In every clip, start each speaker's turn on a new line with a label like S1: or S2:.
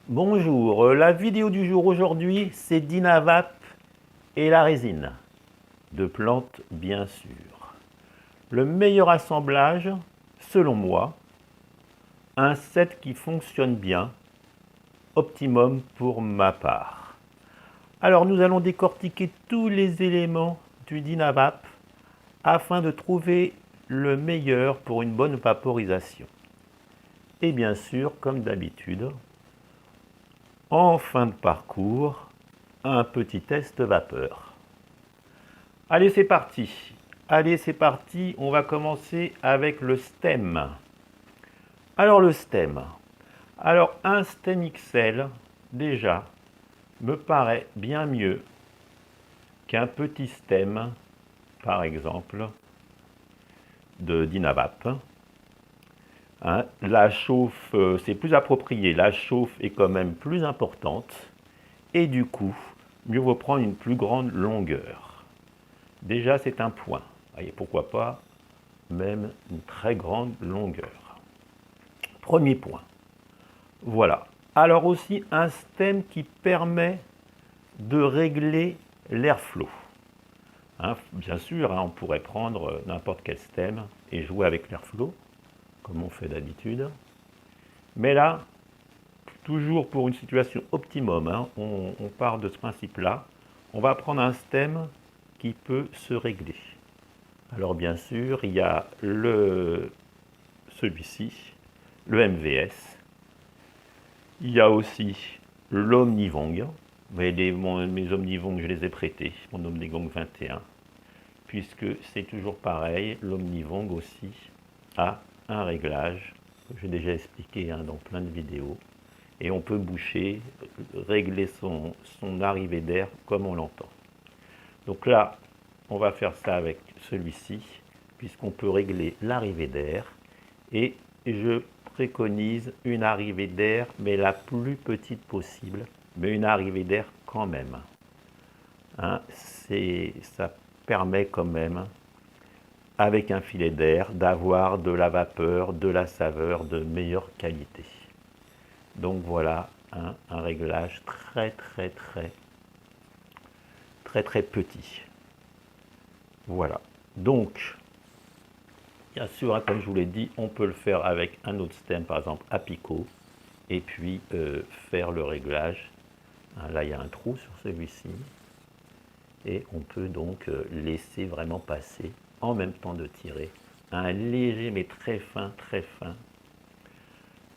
S1: Bonjour, la vidéo du jour aujourd'hui, c'est Dynavap et la résine, de plantes bien sûr. Le meilleur assemblage, selon moi, un set qui fonctionne bien, optimum pour ma part. Alors nous allons décortiquer tous les éléments du Dynavap afin de trouver le meilleur pour une bonne vaporisation. Et bien sûr, comme d'habitude, en fin de parcours, un petit test vapeur. Allez, c'est parti. Allez, c'est parti. On va commencer avec le stem. Alors, le stem. Alors, un stem XL, déjà, me paraît bien mieux qu'un petit stem, par exemple, de Dynavap. Hein, la chauffe, c'est plus approprié. La chauffe est quand même plus importante. Et du coup, mieux vaut prendre une plus grande longueur. Déjà, c'est un point. Et pourquoi pas même une très grande longueur. Premier point. Voilà. Alors aussi, un stem qui permet de régler l'airflow. Hein, bien sûr, on pourrait prendre n'importe quel stem et jouer avec l'airflow, comme on fait d'habitude. Mais là, toujours pour une situation optimum, on part de ce principe-là. On va prendre un stem qui peut se régler. Alors bien sûr, il y a celui-ci, le MVS. Il y a aussi l'Omnivong. Vous voyez, mes Omnivong, je les ai prêtés, mon Omnivong 21, puisque c'est toujours pareil, l'Omnivong aussi a un réglage, que j'ai déjà expliqué dans plein de vidéos, et on peut boucher, régler son arrivée d'air comme on l'entend. Donc là, on va faire ça avec celui-ci, puisqu'on peut régler l'arrivée d'air, et je préconise une arrivée d'air, mais la plus petite possible, mais une arrivée d'air quand même. Hein, ça permet quand même, avec un filet d'air, d'avoir de la vapeur, de la saveur de meilleure qualité. Donc voilà un réglage très petit. Voilà. Donc, bien sûr, comme je vous l'ai dit, on peut le faire avec un autre stem, par exemple Apico, et puis faire le réglage. Là, il y a un trou sur celui-ci, et on peut donc laisser vraiment passer, en même temps de tirer, un léger mais très fin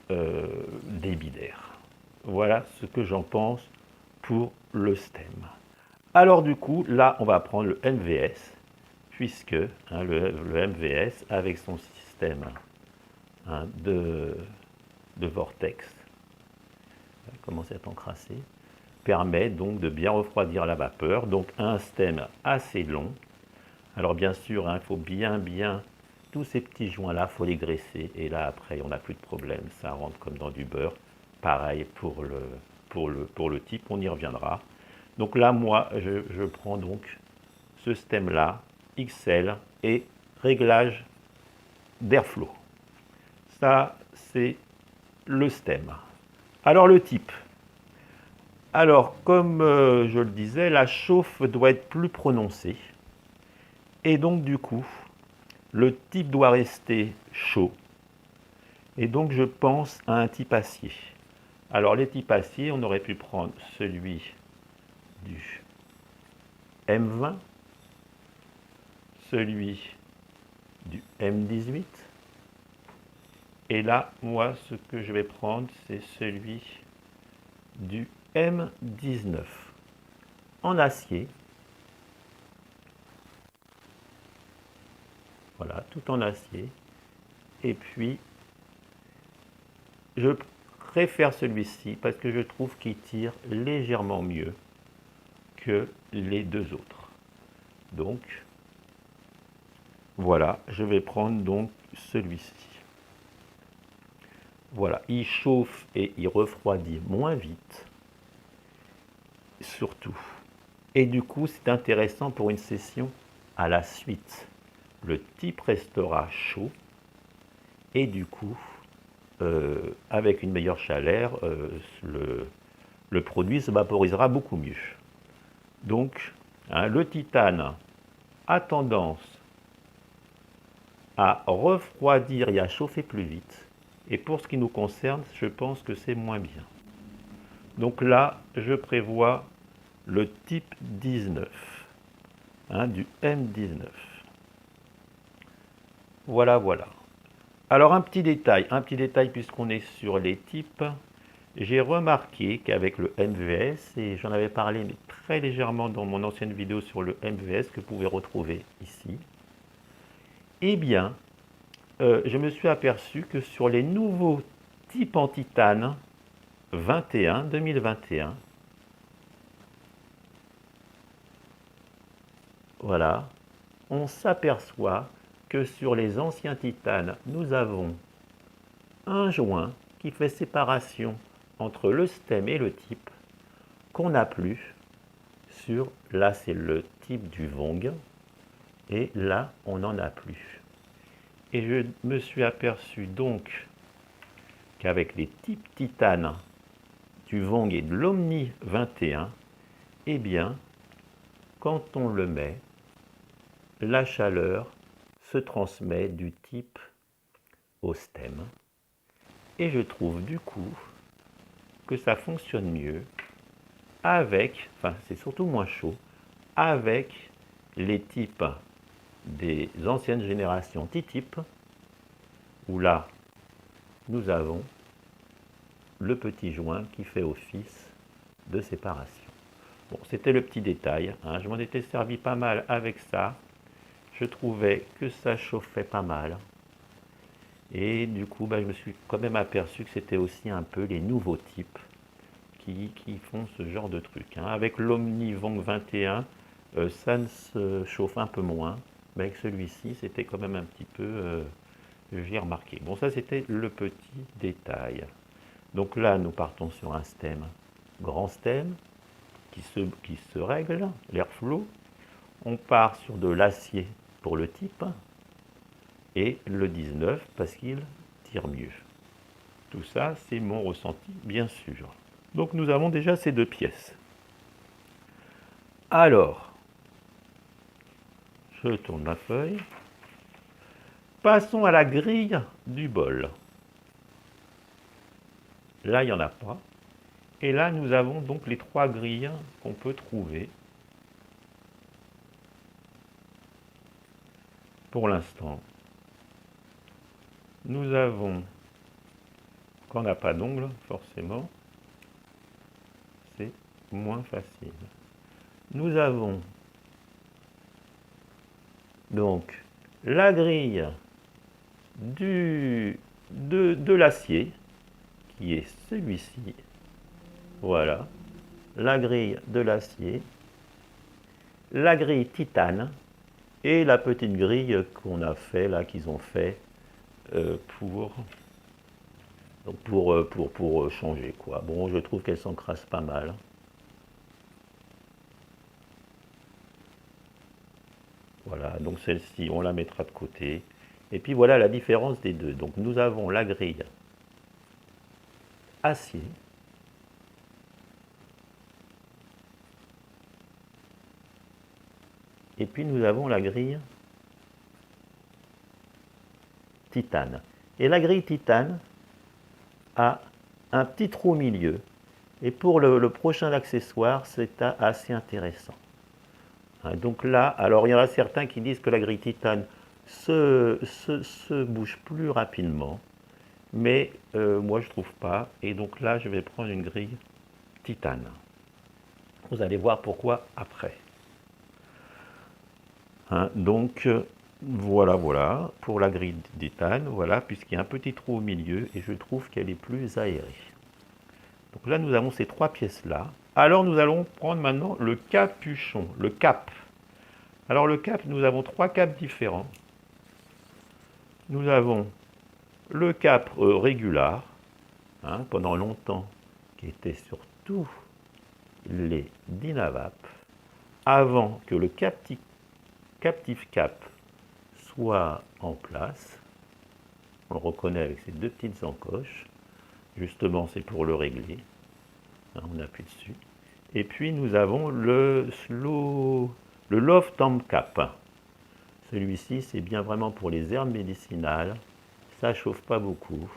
S1: débit d'air. Voilà ce que j'en pense pour le stem. Alors du coup, là, on va prendre le MVS, puisque le MVS, avec son système de vortex, commence à être encrassé, permet donc de bien refroidir la vapeur. Donc un stem assez long. Alors bien sûr, il faut bien tous ces petits joints là, il faut les graisser. Et là après, on n'a plus de problème, ça rentre comme dans du beurre. Pareil pour le type, on y reviendra. Donc là, moi, je prends donc ce stem là, XL, et réglage d'airflow. Ça, c'est le stem. Alors le type. Alors, comme je le disais, la chauffe doit être plus prononcée. Et donc, du coup, le type doit rester chaud. Et donc, je pense à un type acier. Alors, les types acier, on aurait pu prendre celui du M20, celui du M18. Et là, moi, ce que je vais prendre, c'est celui du M19 en acier. Voilà, tout en acier. Et puis, je préfère celui-ci parce que je trouve qu'il tire légèrement mieux que les deux autres. Donc, voilà, je vais prendre donc celui-ci. Voilà, il chauffe et il refroidit moins vite, surtout. Et du coup, c'est intéressant pour une session à la suite. Le type restera chaud et du coup, avec une meilleure chaleur, le produit se vaporisera beaucoup mieux. Donc, hein, le titane a tendance à refroidir et à chauffer plus vite. Et pour ce qui nous concerne, je pense que c'est moins bien. Donc là, je prévois le type 19, hein, du M19. Voilà, voilà. Alors un petit détail puisqu'on est sur les types, j'ai remarqué qu'avec le MVS, et j'en avais parlé mais très légèrement dans mon ancienne vidéo sur le MVS que vous pouvez retrouver ici, eh bien, je me suis aperçu que sur les nouveaux types en titane 2021, voilà, on s'aperçoit que sur les anciens titanes, nous avons un joint qui fait séparation entre le stem et le type qu'on n'a plus sur, là c'est le type du Vong, et là on n'en a plus. Et je me suis aperçu donc qu'avec les types titane du Vong et de l'Omni 21, eh bien, quand on le met, la chaleur se transmet du type au stem. Et je trouve du coup que ça fonctionne mieux avec, enfin c'est surtout moins chaud, avec les types des anciennes générations T-type, où là, nous avons le petit joint qui fait office de séparation. Bon, c'était le petit détail, hein. Je m'en étais servi pas mal avec ça. Je trouvais que ça chauffait pas mal. Et du coup, je me suis quand même aperçu que c'était aussi un peu les nouveaux types qui font ce genre de truc, hein. Avec l'Omni Vong 21, ça ne se chauffe un peu moins, mais avec celui-ci, c'était quand même un petit peu, j'ai remarqué. Bon, ça c'était le petit détail. Donc là, nous partons sur un stem, grand stem, qui se règle, l'airflow. On part sur de l'acier pour le type, et le 19 parce qu'il tire mieux. Tout ça, c'est mon ressenti, bien sûr. Donc nous avons déjà ces deux pièces. Alors, je tourne ma feuille. Passons à la grille du bol. Là, il n'y en a pas. Et là, nous avons donc les trois grilles qu'on peut trouver pour l'instant. Nous avons, quand on n'a pas d'ongles, forcément, c'est moins facile. Nous avons donc la grille de l'acier, qui est celui-ci. Voilà, la grille de l'acier, la grille titane et la petite grille qu'on a fait là, qu'ils ont fait pour changer quoi. Bon, je trouve qu'elle s'encrasse pas mal. Voilà, donc celle-ci, on la mettra de côté. Et puis voilà la différence des deux. Donc nous avons la grille acier. Et puis nous avons la grille titane. Et la grille titane a un petit trou au milieu. Et pour le prochain accessoire, c'est assez intéressant. Donc là, alors il y en a certains qui disent que la grille titane se bouge plus rapidement, mais moi je trouve pas. Et donc là, je vais prendre une grille titane. Vous allez voir pourquoi après. Donc voilà, pour la grille titane, voilà, puisqu'il y a un petit trou au milieu et je trouve qu'elle est plus aérée. Donc là, nous avons ces trois pièces-là. Alors nous allons prendre maintenant le capuchon, le cap. Alors le cap, nous avons trois caps différents. Nous avons le cap régular, pendant longtemps, qui était sur tous les Dynavap, avant que le captive cap soit en place. On le reconnaît avec ces deux petites encoches. Justement, c'est pour le régler. Hein, on appuie dessus. Et puis nous avons le Love Temp Cap. Celui-ci, c'est bien vraiment pour les herbes médicinales. Ça chauffe pas beaucoup.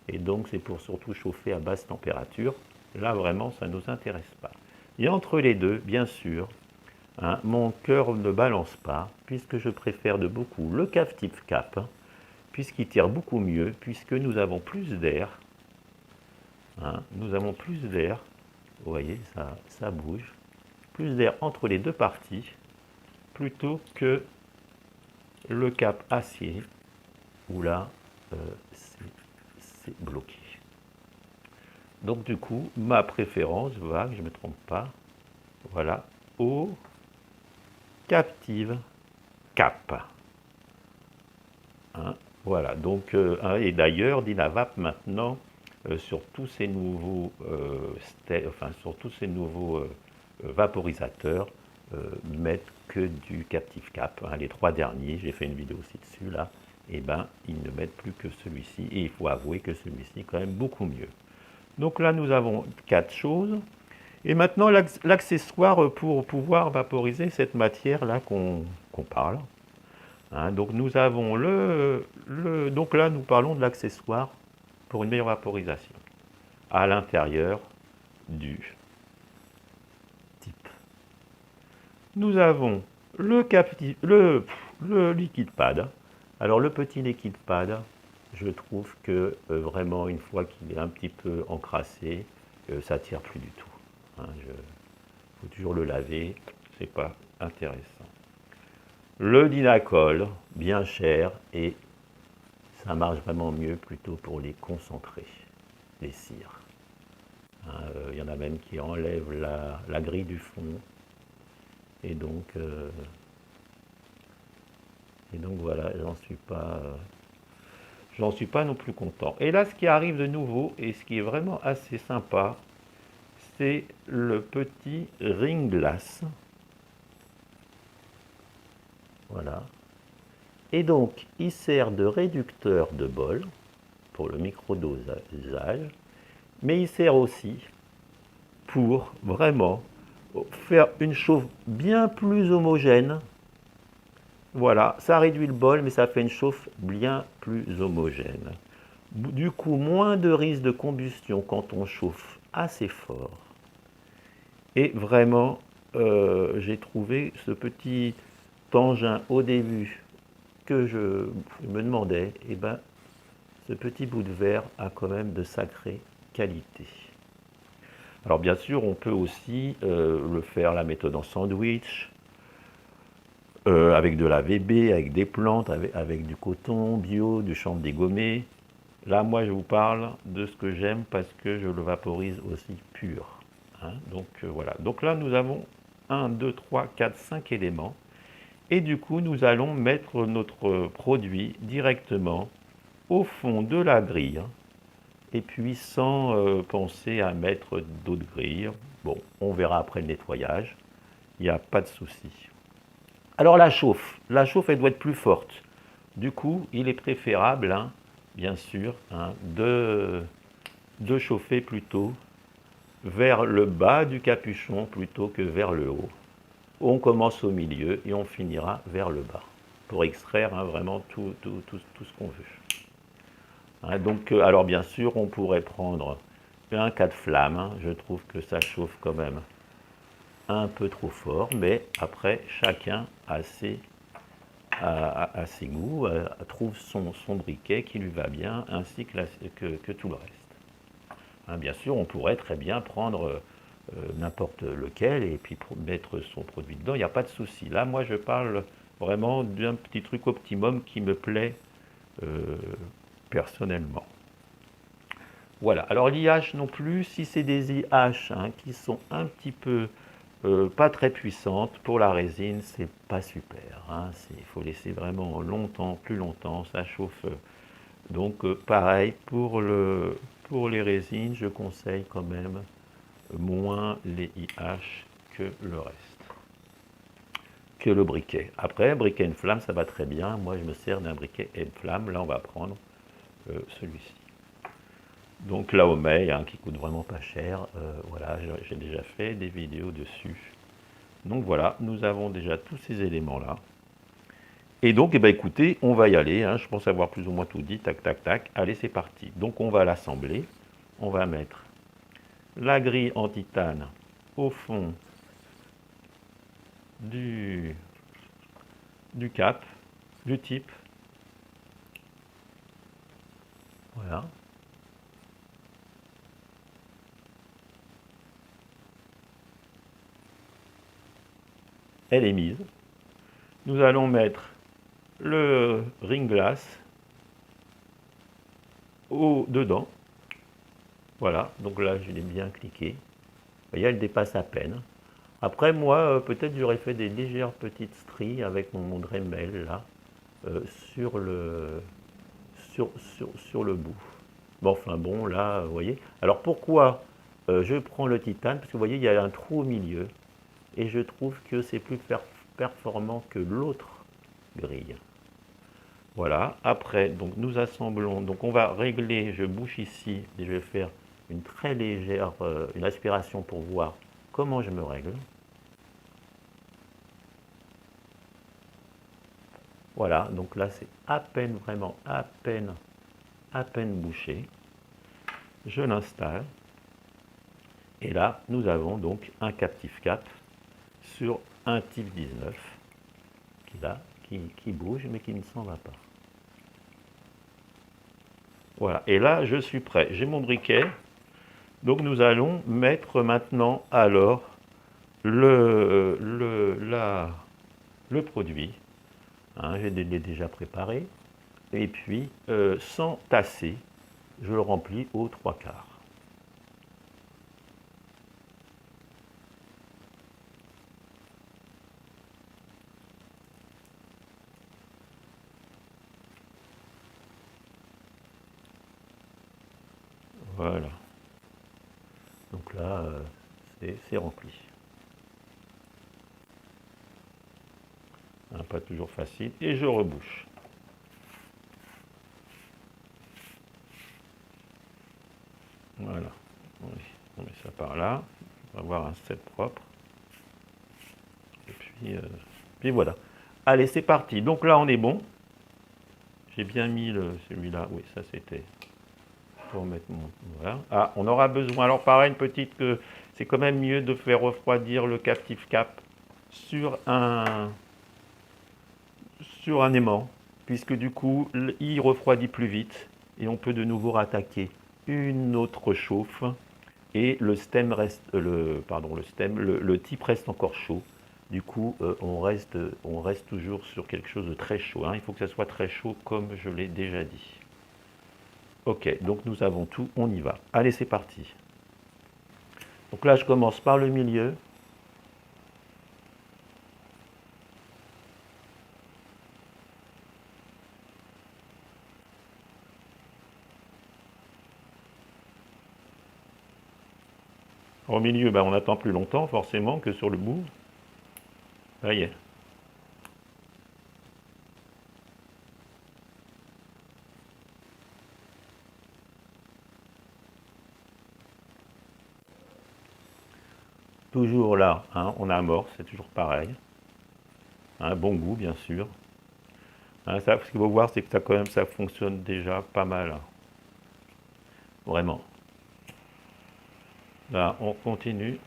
S1: Et donc, c'est pour surtout chauffer à basse température. Là, vraiment, ça ne nous intéresse pas. Et entre les deux, bien sûr, hein, mon cœur ne balance pas, puisque je préfère de beaucoup le Captive Cap, hein, puisqu'il tire beaucoup mieux, puisque nous avons plus d'air. Hein, nous avons plus d'air. Vous voyez, ça bouge. Plus d'air entre les deux parties, plutôt que le cap acier, où là, c'est bloqué. Donc du coup, ma préférence va, que je ne me trompe pas, voilà, au Captive Cap. Hein, voilà, donc, et d'ailleurs, Dynavap maintenant, sur tous ces nouveaux, vaporisateurs, mettent que du Captive Cap. Hein, les 3 derniers, j'ai fait une vidéo aussi dessus, là, et ben, ils ne mettent plus que celui-ci, et il faut avouer que celui-ci est quand même beaucoup mieux. Donc là, nous avons 4 choses. Et maintenant, l'accessoire pour pouvoir vaporiser cette matière-là qu'on parle. Hein, donc nous avons donc là, nous parlons de l'accessoire pour une meilleure vaporisation à l'intérieur du type. Nous avons le liquide pad. Alors le petit liquide pad, je trouve que vraiment une fois qu'il est un petit peu encrassé, ça ne tire plus du tout. Hein, faut toujours le laver, c'est pas intéressant. Le Dynacol, bien cher, et ça marche vraiment mieux plutôt pour les concentrés, les cires. Hein, y en a même qui enlèvent la grille du fond, et donc voilà, j'en suis pas non plus content. Et là, ce qui arrive de nouveau, et ce qui est vraiment assez sympa, c'est le petit ring glass. Voilà. Et donc, il sert de réducteur de bol pour le microdosage, mais il sert aussi pour vraiment faire une chauffe bien plus homogène. Voilà, ça réduit le bol, mais ça fait une chauffe bien plus homogène. Du coup, moins de risque de combustion quand on chauffe assez fort. Et vraiment, j'ai trouvé ce petit engin au début que je me demandais, et ben, ce petit bout de verre a quand même de sacrées qualités. Alors bien sûr, on peut aussi le faire la méthode en sandwich, avec de la VB, avec des plantes, avec du coton bio, du chanvre dégommé. Là, moi, je vous parle de ce que j'aime parce que je le vaporise aussi pur. Hein, donc voilà. Donc là, nous avons 1, 2, 3, 4, 5 éléments. Et du coup, nous allons mettre notre produit directement au fond de la grille. Et puis, sans penser à mettre d'autres grilles. Bon, on verra après le nettoyage. Il n'y a pas de souci. Alors la chauffe, elle doit être plus forte. Du coup, il est préférable, hein, bien sûr, hein, de chauffer plutôt vers le bas du capuchon plutôt que vers le haut. On commence au milieu et on finira vers le bas pour extraire hein, vraiment tout ce qu'on veut. Hein, donc, alors bien sûr, on pourrait prendre un 4 flammes. Hein, je trouve que ça chauffe quand même un peu trop fort, mais après, chacun a ses goûts, trouve son briquet qui lui va bien, ainsi que tout le reste. Hein, bien sûr, on pourrait très bien prendre n'importe lequel et puis mettre son produit dedans, il n'y a pas de souci. Là, moi, je parle vraiment d'un petit truc optimum qui me plaît personnellement. Voilà, alors l'IH non plus, si c'est des IH hein, qui sont un petit peu pas très puissantes, pour la résine, c'est pas super. Hein, il faut laisser vraiment longtemps, plus longtemps, ça chauffe. Donc pareil, pour les résines, je conseille quand même moins les IH que le reste, que le briquet. Après, briquet une flamme, ça va très bien. Moi, je me sers d'un briquet une flamme. Là, on va prendre celui-ci. Donc la Homei, hein, qui coûte vraiment pas cher, voilà, j'ai déjà fait des vidéos dessus. Donc voilà, nous avons déjà tous ces éléments-là. Et donc, eh ben, écoutez, on va y aller, hein, je pense avoir plus ou moins tout dit, tac, tac, tac. Allez, c'est parti. Donc on va l'assembler. On va mettre la grille en titane au fond du cap, du type. Voilà. Elle est mise. Nous allons mettre le ring glass dedans. Voilà, donc là je l'ai bien cliqué. Vous voyez, elle dépasse à peine. Après, moi, peut-être j'aurais fait des légères petites stries avec mon Dremel là, sur le bout. Bon, enfin bon, là, vous voyez. Alors pourquoi je prends le titane? Parce que vous voyez, il y a un trou au milieu. Et je trouve que c'est plus performant que l'autre grille. Voilà, après, donc nous assemblons, donc on va régler, je bouche ici, et je vais faire une très légère, une aspiration pour voir comment je me règle. Voilà, donc là c'est à peine, vraiment à peine bouché. Je l'installe. Et là, nous avons donc un captif cap sur un type 19 qui bouge mais qui ne s'en va pas. Voilà, et là je suis prêt. J'ai mon briquet. Donc nous allons mettre maintenant alors le produit. Hein, je l'ai déjà préparé. Et puis, sans tasser, je le remplis aux 3/4. Voilà. Donc là, c'est rempli. Hein, pas toujours facile. Et je rebouche. Voilà. On met ça par là. On va avoir un set propre. Et puis voilà. Allez, c'est parti. Donc là, on est bon. J'ai bien mis celui-là. Oui, ça c'était pour mettre mon... Voilà. Ah, on aura besoin. Alors pareil, une petite que c'est quand même mieux de faire refroidir le captif cap sur un aimant, puisque du coup, il refroidit plus vite et on peut de nouveau rattaquer une autre chauffe et le stem reste, le type reste encore chaud. Du coup, on reste toujours sur quelque chose de très chaud. Hein. Il faut que ça soit très chaud, comme je l'ai déjà dit. Ok, donc nous avons tout, on y va. Allez, c'est parti. Donc là, je commence par le milieu. Au milieu, ben, on attend plus longtemps, forcément, que sur le bout. Ça y est. Toujours là, hein, on amorce, c'est toujours pareil. Un bon goût, bien sûr. Hein, ça, ce qu'il faut voir, c'est que ça, quand même, ça fonctionne déjà pas mal. Vraiment. Là, on continue.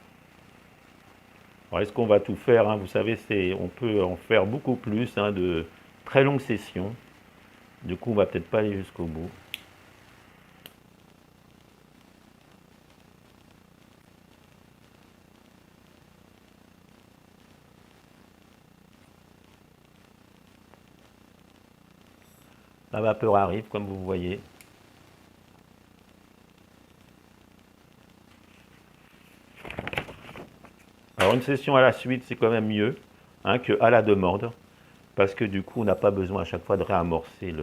S1: Alors, est-ce qu'on va tout faire, hein? Vous savez, on peut en faire beaucoup plus, hein, de très longues sessions. Du coup, on va peut-être pas aller jusqu'au bout. La vapeur arrive, comme vous voyez. Alors, une session à la suite, c'est quand même mieux, hein, qu'à la demande, parce que du coup, on n'a pas besoin à chaque fois de réamorcer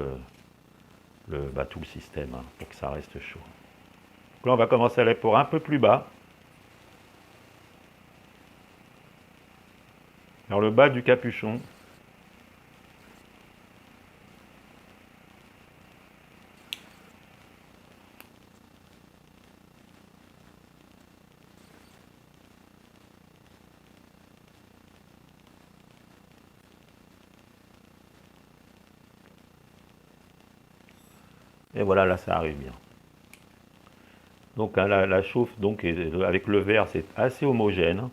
S1: tout le système, hein, pour que ça reste chaud. Donc là, on va commencer à aller pour un peu plus bas. Alors, le bas du capuchon. Et voilà, là, ça arrive bien. Donc hein, la chauffe, donc, avec le verre, c'est assez homogène.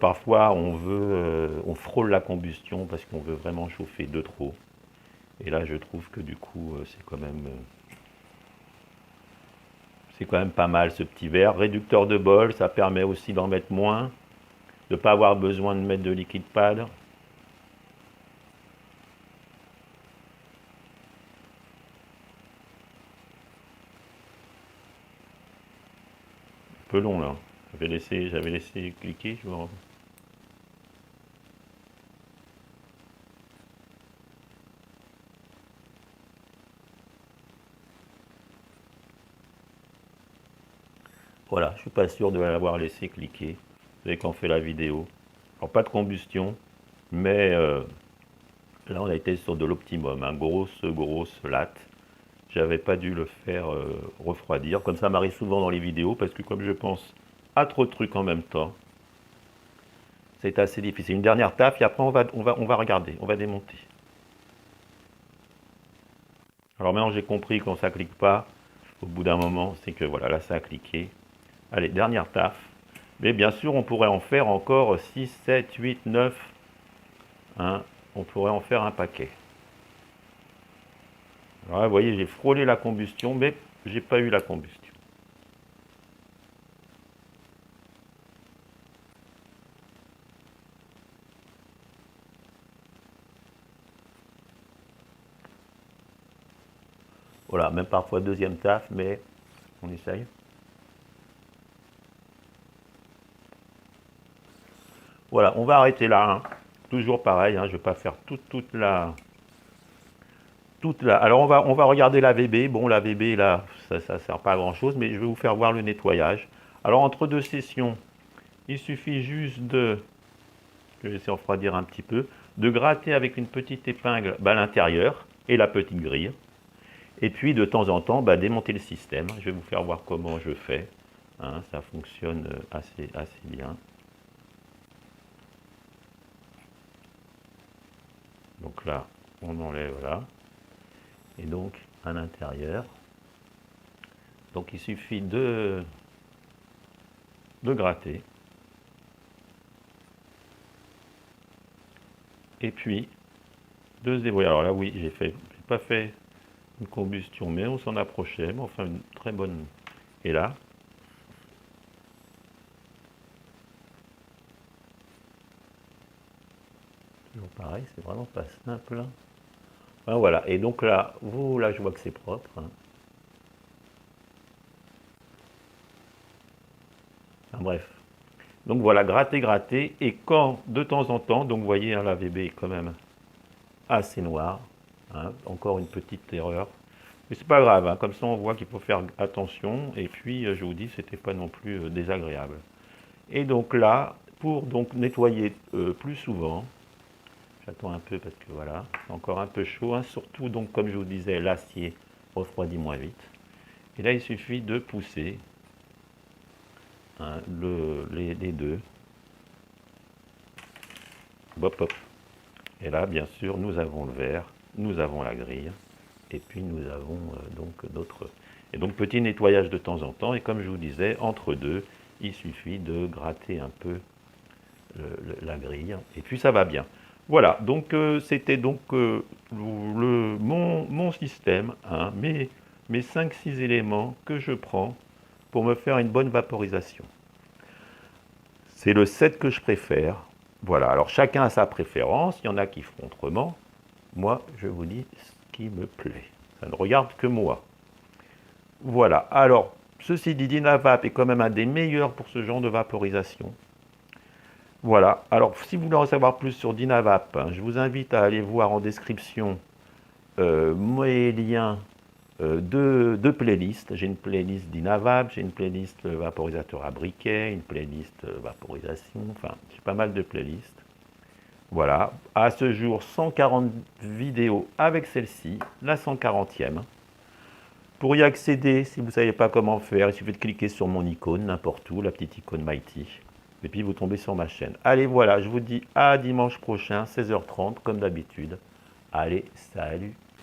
S1: Parfois, on frôle la combustion parce qu'on veut vraiment chauffer de trop. Et là, je trouve que du coup, c'est quand même pas mal ce petit verre. Réducteur de bol, ça permet aussi d'en mettre moins, de ne pas avoir besoin de mettre de liquide pad. Un peu long là. J'avais laissé cliquer. Voilà, je suis pas sûr de l'avoir laissé cliquer. Vous savez quand on fait la vidéo. Alors pas de combustion, mais là on a été sur de l'optimum, hein, grosse latte. J'avais pas dû le faire refroidir, comme ça m'arrive souvent dans les vidéos, parce que comme je pense à trop de trucs en même temps, c'est assez difficile. Une dernière taf, et après on va regarder, on va démonter. Alors maintenant j'ai compris quand ça clique pas, au bout d'un moment, c'est que voilà, là ça a cliqué. Allez, dernière taf. Mais bien sûr, on pourrait en faire encore 6, 7, 8, 9. Hein, on pourrait en faire un paquet. Alors là, vous voyez, j'ai frôlé la combustion, mais j'ai pas eu la combustion. Voilà, même parfois deuxième taf, mais on essaye. Voilà, on va arrêter là. Hein. Toujours pareil, hein, je ne vais pas faire toute la... Alors on va regarder la VB. Bon, la VB là, ça ne sert pas à grand chose, mais je vais vous faire voir le nettoyage. Alors entre deux sessions, il suffit juste de... Je vais laisser refroidir un petit peu. De gratter avec une petite épingle l'intérieur et la petite grille. Et puis de temps en temps, démonter le système. Je vais vous faire voir comment je fais. Hein, ça fonctionne assez bien. Donc là, on enlève là. Et donc à l'intérieur. Donc il suffit de gratter. Et puis de se débrouiller. Alors là oui, j'ai pas fait une combustion, mais on s'en approchait, mais enfin une très bonne. Et là, toujours pareil, c'est vraiment pas simple. Enfin, voilà, et donc là, là je vois que c'est propre. Hein. Enfin, bref. Donc voilà, gratter, et quand de temps en temps, donc vous voyez, hein, la VB est quand même assez noire. Hein, encore une petite erreur. Mais c'est pas grave, hein, comme ça on voit qu'il faut faire attention, et puis je vous dis, c'était pas non plus désagréable. Et donc là, pour donc nettoyer plus souvent, j'attends un peu parce que voilà, c'est encore un peu chaud, hein, surtout donc comme je vous disais, l'acier refroidit moins vite. Et là il suffit de pousser hein, les deux. Hop, hop. Et là bien sûr nous avons le verre, nous avons la grille, et puis nous avons donc d'autres. Et donc petit nettoyage de temps en temps, et comme je vous disais, entre deux, il suffit de gratter un peu la grille, et puis ça va bien. Voilà, donc c'était donc mon système, hein, mes 5-6 éléments que je prends pour me faire une bonne vaporisation. C'est le 7 que je préfère. Voilà, alors chacun a sa préférence, il y en a qui font autrement. Moi, je vous dis ce qui me plaît. Ça ne regarde que moi. Voilà, alors, ceci dit, Dynavap est quand même un des meilleurs pour ce genre de vaporisation. Voilà, alors si vous voulez en savoir plus sur Dynavap, hein, je vous invite à aller voir en description mes liens de playlists. J'ai une playlist Dynavap, j'ai une playlist vaporisateur à briquet, une playlist vaporisation, enfin j'ai pas mal de playlists. Voilà, à ce jour 140 vidéos avec celle-ci, la 140e. Pour y accéder, si vous ne savez pas comment faire, il suffit de cliquer sur mon icône, n'importe où, la petite icône Mighty. Et puis vous tombez sur ma chaîne. Allez, voilà, je vous dis à dimanche prochain, 16h30, comme d'habitude. Allez, salut!